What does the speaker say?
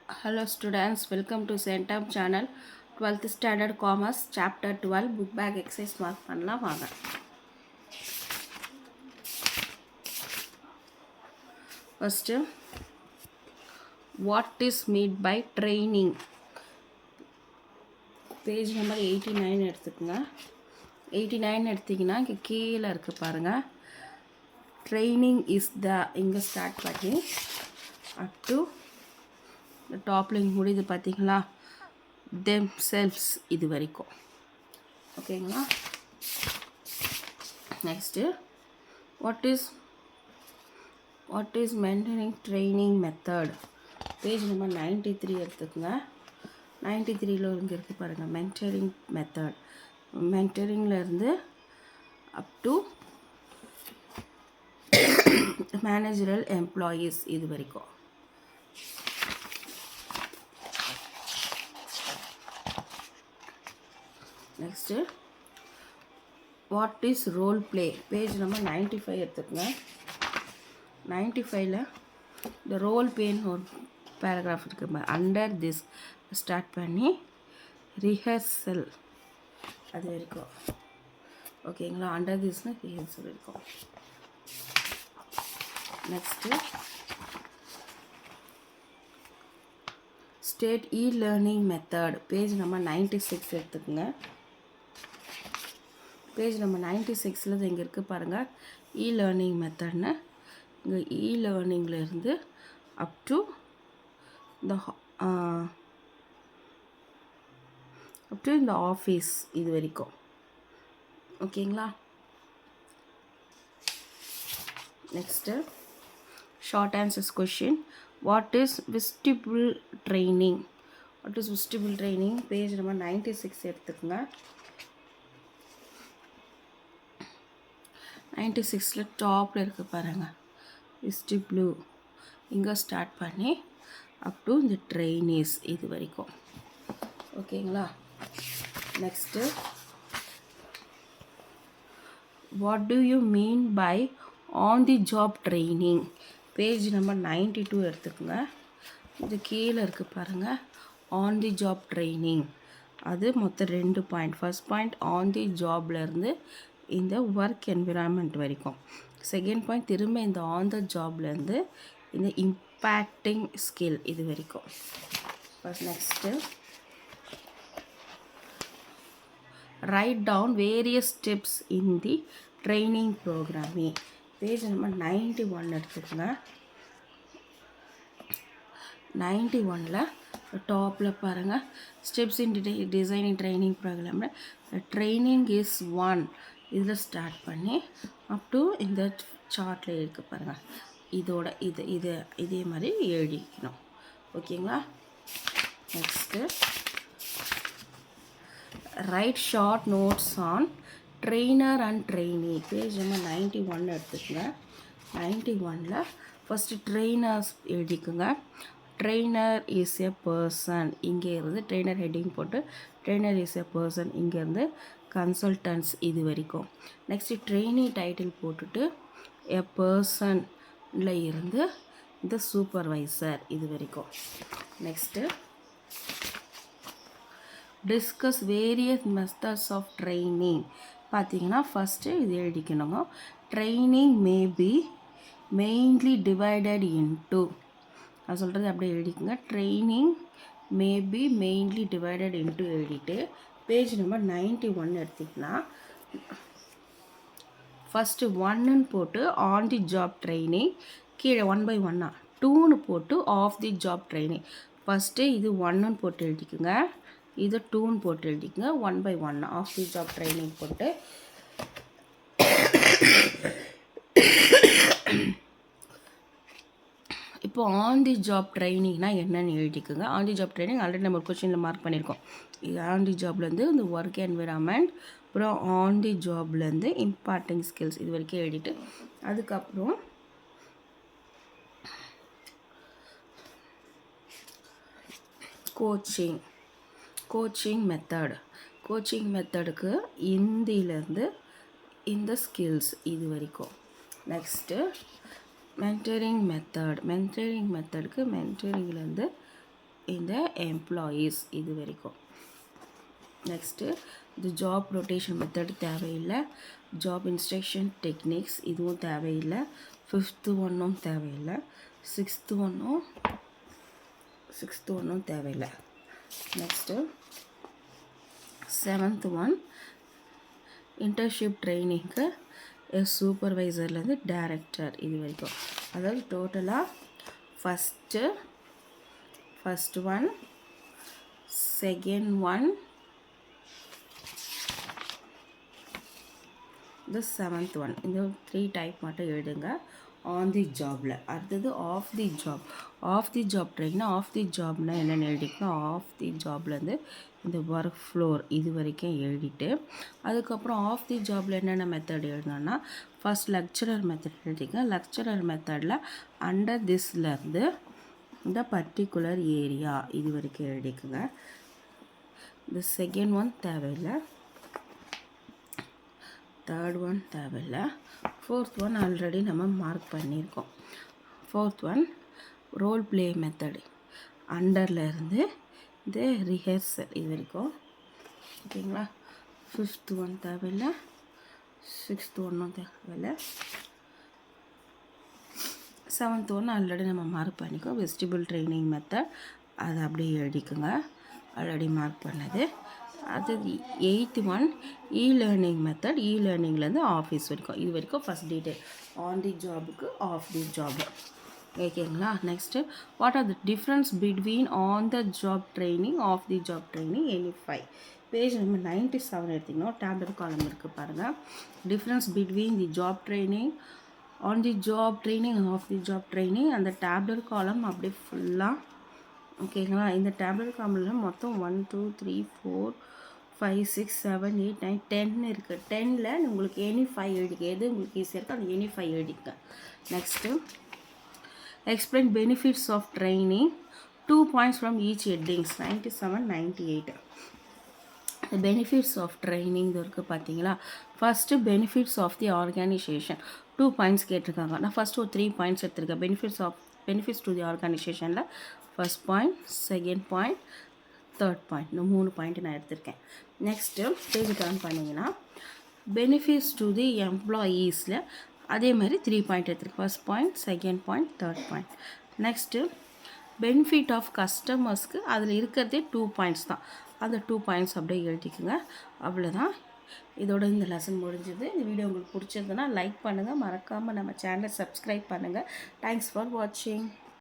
Hello students, welcome to Centum channel. 12th standard commerce chapter 12 book bag exercise mark பண்ணலாம் வாங்க. First, what is meant by training? Page number 89 எடுத்துக்கங்க. 89 எடுத்தீங்கன்னா இங்கே கீழே இருக்கு பாருங்க. Training is the இங்கே ஸ்டார்ட் பண்ணி up to the top line முடியுது பார்த்தீங்களா, themselves இது வரைக்கும். ஓகேங்களா. Next what is mentoring training method? Page number 93 எடுத்துக்கோங்க. 93ல இங்கே இருக்குது பாருங்கள், mentoring method. மென்டரிங்லேருந்து அப் டு மேனேஜரல் எம்ப்ளாயீஸ் இது வரைக்கும். Next what is role play? Page number 95 எடுத்துக்கோங்க. 95ல் இந்த ரோல் பிளேன்னு ஒரு பேராகிராஃப் இருக்குது. அண்டர் திஸ் ஸ்டார்ட் பண்ணி ரிஹர்சல் அது வரைக்கும். ஓகேங்களா. அண்டர் திஸ்னு ரிஹர்சல் இருக்கும். Next state e learning method. Page number 96 எடுத்துக்கோங்க. பேஜ் நம்பர் 96ல் இங்கே இருக்குது பாருங்கள், இ லேர்னிங் மெத்தட்னு. இங்கே இ லேர்னிங்லேருந்து அப் டு இந்த ஆஃபீஸ் இது வரைக்கும். ஓகேங்களா. Next short answers question. What is vestibule training? What is vestibule training? Page number 96 எடுத்துக்கோங்க. 96ல் டாப்பில் இருக்குது பாருங்கள், விஸ்டிபிள். இங்கே ஸ்டார்ட் பண்ணி அப் டு இந்த ட்ரைனீஸ் இது வரைக்கும். ஓகேங்களா. Next what do you mean by on the job training? Page number 92 எடுத்துக்கோங்க. இது கீழே இருக்குது பாருங்கள், ஆன் தி ஜாப் ட்ரைனிங். அது மொத்தம் 2 point. First point on the ஜாப்லேருந்து இந்த ஒர்க் என்விரான்மெண்ட் வரைக்கும். செகண்ட் பாயிண்ட் திரும்ப இந்த ஆன் த ஜாப்லேருந்து இந்த இம்பேக்டிங் ஸ்கில் இது வரைக்கும். First next write down various steps in the training programming. Page number 91 எடுத்துக்கோங்க. 91ல் டாப்பில் பாருங்கள், ஸ்டெப்ஸ் இன் டிசைனிங் ட்ரைனிங் ப்ரோக்ராமில் ட்ரைனிங் இஸ் 1 இதில் ஸ்டார்ட் பண்ணி அப் டு இந்த சார்ட்டில் இருக்குது பாருங்கள், இதோட இதே மாதிரி எழுதிக்கணும். ஓகேங்களா. Next write short notes on trainer and trainee. Page number 91 எடுத்துக்கோங்க. 91ல் ஃபஸ்ட்டு ட்ரெயினர்ஸ் எழுதிக்குங்க. Trainer is a person. இங்கே இருந்து ட்ரெயினர் ஹெட்டிங் போட்டு ட்ரெயினர் இஸ் எ பர்சன், இங்கேருந்து கன்சல்டன்ட்ஸ் இது வரைக்கும். நெக்ஸ்ட்டு ட்ரெயினி டைட்டில் போட்டுட்டு எ பர்சனில் இருந்து இந்த சூப்பர்வைசர் இது வரைக்கும். Next discuss various methods of training. பார்த்தீங்கன்னா ஃபஸ்ட்டு இது எழுதிக்கணுங்க. Training may be mainly divided into, நான் சொல்கிறது அப்படியே எழுதிக்கோங்க. Training may be mainly divided into எழுதிட்டு பேஜ் நம்பர் 91 எடுத்திங்கன்னா ஃபஸ்ட்டு 1ன்னு போட்டு ஆன் தி ஜாப் ட்ரைனிங், கீழே 1 by 1 2ன்னு போட்டு off the job training. First இது 1ன்னு போட்டு எழுதிக்குங்க, இது 2ன்னு போட்டு எழுதிக்குங்க. 1 by 1 off the job training போட்டு இப்போ ஆன் தி ஜாப் ட்ரைனிங்னா என்னென்னு எழுதிக்குங்க. On the job training already நம்ம ஒரு கொஸ்டினில் மார்க் பண்ணியிருக்கோம். இது ஆன் தி ஜாப்லேருந்து இந்த ஒர்க் என்விரான்மெண்ட், அப்புறம் ஆன் தி ஜாப்லேருந்து இம்பார்ட்டிங் ஸ்கில்ஸ் இது வரைக்கும் எழுதிட்டு அதுக்கப்புறம் கோச்சிங் மெத்தடுக்கு இந்தியிலேருந்து இந்த ஸ்கில்ஸ் இது வரைக்கும். நெக்ஸ்ட்டு மென்டரிங் மெத்தடுக்கு மென்டரிங்லேருந்து இந்த எம்ப்ளாயீஸ் இது வரைக்கும். நெக்ஸ்ட்டு இது ஜாப் ரொட்டேஷன் மெத்தட் தேவையில்லை. ஜாப் இன்ஸ்ட்ரக்ஷன் டெக்னிக்ஸ் இதுவும் தேவையில்லை. 5th ஒன்றும் தேவையில்லை. 6th ஒன்றும் தேவையில்லை. நெக்ஸ்ட்டு 7th ஒன் இன்டர்ன்ஷிப் ட்ரைனிங்க்கு சூப்பர்வைசர்லேருந்து டைரக்டர் இது வரைக்கும். அதாவது டோட்டலாக ஃபஸ்ட் ஒன், செகண்ட் ஒன், இந்த 7th ஒன், இந்த 3 டைப் மட்டும் எழுதுங்க ஆன் தி ஜாபில். அடுத்தது ஆஃப் தி ஜாப் ட்ரைனிங்னா ஆஃப் தி ஜாப்னா என்னென்னு எழுதிக்கணும். ஆஃப் தி ஜாப்லேருந்து இந்த ஒர்க் ஃப்ளோர் இது வரைக்கும் எழுதிட்டு அதுக்கப்புறம் ஆஃப் தி ஜாபில் என்னென்ன மெத்தட் எழுதணும்னா ஃபஸ்ட் லெக்சரர் மெத்தட் எழுதிங்க. லெக்சரர் மெத்தடில் அண்டர் திஸ்லேருந்து இந்த பர்டிகுலர் ஏரியா இது வரைக்கும் எழுதிக்குங்க. இந்த செகண்ட் ஒன் தேவையில்லை. தேர்ட் ஒன் தேவையில்லை. 4th ஒன் ஆல்ரெடி நம்ம மார்க் பண்ணியிருக்கோம். 4th one role play method அண்டரில் இருந்து இந்த ரிஹர்சல் இது வரைக்கும். ஓகேங்களா. 5th ஒன் தேவையில்லை. 6th ஒன்றும் தேவையில்லை. 7th ஒன் ஆல்ரெடி நம்ம மார்க் பண்ணிக்கோம். வெஸ்டிபிள் ட்ரைனிங் மெத்தட் அதை அப்படியே எழுதிக்குங்க, ஆல்ரெடி மார்க் பண்ணது. அடுத்தது 8th ஒன் லேர்னிங் மெத்தட். லேர்னிங்லேருந்து ஆஃபீஸ் வரைக்கும் இது வரைக்கும் ஃபஸ்ட் டீட்டெயில் ஆன் தி ஜாபுக்கு ஆஃப் தி ஜாபு. ஓகேங்களா. Next what are the difference between on the job training off the job training any 5 page number 97 எடுத்திங்கன்னா tablet column இருக்குது பாருங்கள். Difference between the job training on the job training off the job training அந்த tablet காலம் அப்படியே ஃபுல்லாக. ஓகேங்களா. இந்த tablet காலமில் மொத்தம் 1 2 3 4 5 6 7 8 9 10 இருக்குது. 10ல் உங்களுக்கு எனி 5 எழுதிக்க, எது உங்களுக்கு ஈஸியாக இருக்குது அந்த எனி 5 எழுதிக்க. Next explain benefits of training 2 points from each headings 97 98. Benefits of training இருக்குது பார்த்தீங்களா. First benefits of the organisation 2 points கேட்டிருக்காங்க. நான் ஃபஸ்ட்டு ஒரு 3 பாயிண்ட்ஸ் எடுத்திருக்கேன். பெனிஃபிட்ஸ் டு தி ஆர்கனைசேஷனில் first point, second point, third point, இந்த 3 பாயிண்ட் நான் எடுத்திருக்கேன். நெக்ஸ்ட்டு பேஜ் டர்ன் பண்ணிங்கன்னா பெனிஃபிட்ஸ் டு தி எம்ப்ளாயீஸில் அதே மாதிரி 3 பாயிண்ட் எடுத்திருக்கேன். First point, second point, third point. Next benefit of கஸ்டமர்ஸ்க்கு அதில் இருக்கிறதே 2 பாயிண்ட்ஸ் தான். அந்த 2 பாயிண்ட்ஸ் அப்படியே எழுதிக்குங்க. அவ்வளோதான். இதோட இந்த லெசன் முடிஞ்சது. இந்த வீடியோ உங்களுக்கு பிடிச்சிருந்ததுன்னா லைக் பண்ணுங்கள், மறக்காமல் நம்ம சேனலை சப்ஸ்கிரைப் பண்ணுங்கள். தேங்க்ஸ் ஃபார் வாட்சிங்.